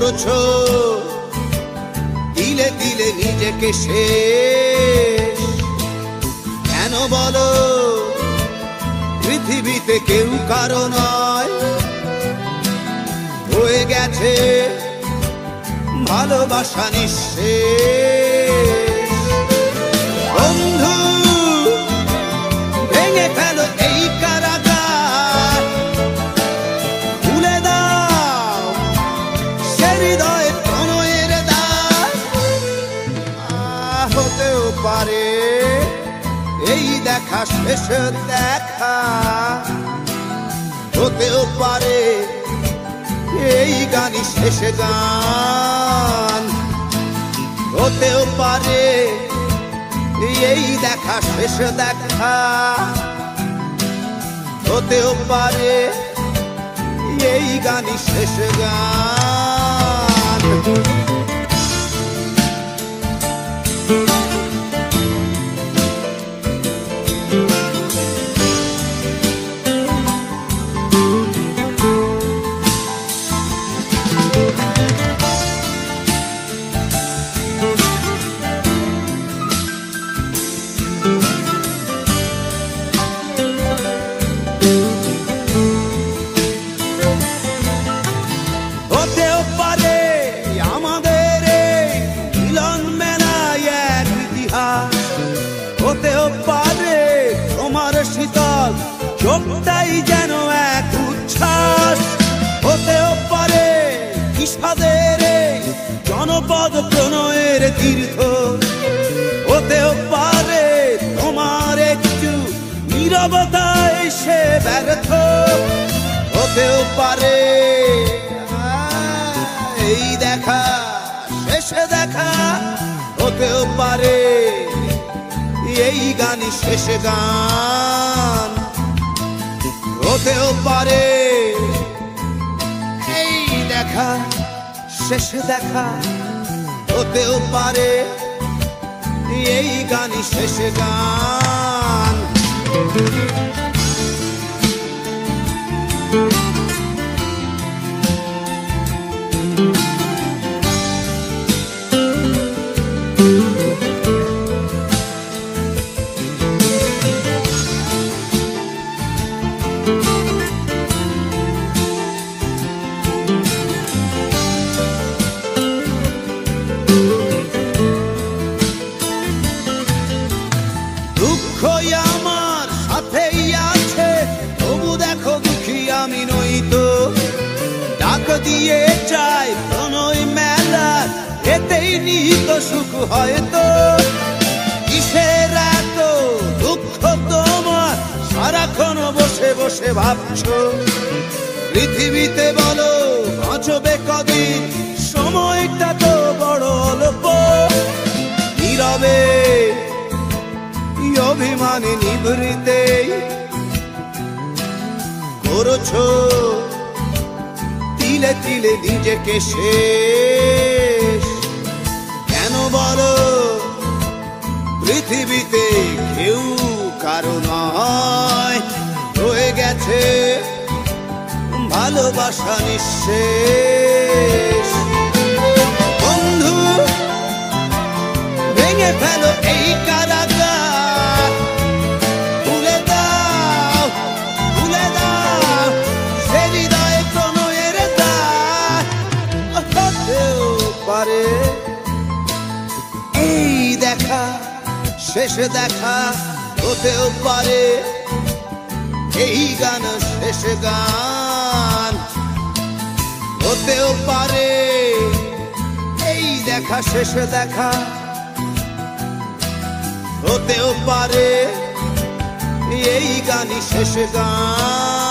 করছো দিলে দিলে নিজেকে শেষ। কেন বলো পৃথিবীতে কেউ কারো নয়, হয়ে গেছে ভালোবাসা নিঃশেষ। বন্ধু ভেঙে ফেলো এই কারাগার, খুলে দাও সে হৃদয়ে প্রণয়ের দ্বার। হতেও পারে এই দেখা শেষ দেখা, হতেও পারে এই গানই শেষ গান, হতেও পারে এই দেখা শেষ দেখা, হতেও পারে এই গানই শেষ গান। হতেও পারে আমাদের মিলন মেলায় এক ইতিহাস, হতেও পারে তোমার শীতল চোখটাই যেন এক উচ্ছ্বাস, হতেও পারে বিষাদের জনপদ প্রণয়ের তীর্থ, হতেও পারে তোমার একটু নীরবতায় সে ব্যর্থ, হতেও পারে এই দেখা শেষে দেখা, হতেও পারে এই গানই শেষ গান, হতেও পারে এই দেখা শেষে দেখা, হতেও পারে এই গানই শেষ গান। দুঃখ আমার সাথেই আছে, তবু দেখো দুঃখী আমি নই তো, ডাক দিয়ে চাই প্রণয় মেলা, এতেই নিহিত সুখ হয়তো। কিসের এত দুঃখ তোমার সারাক্ষণ বসে বসে ভাবছো, পৃথিবীতে বলো বাঁচবে কদিন, সময়টা তো বড় অল্প। নীরবে অভিমানী নিভৃতে করছো তিলে তিলে নিজেকে শেষ। কেন বলো পৃথিবীতে কেউ কারো নয়, হয়ে গেছে ভালোবাসা নিঃশেষ। বন্ধু ভেঙে ফেলো এই কারাগার, খুলে দাও সে হৃদয়ে প্রণয়ের দ্বার। হতেও পারে এই দেখা শেষ দেখা, হতেও পারে এই গান শেষ গান, হতেও পারে এই দেখা শেষ দেখা, হতেও পারে এই গানই শেষ গান।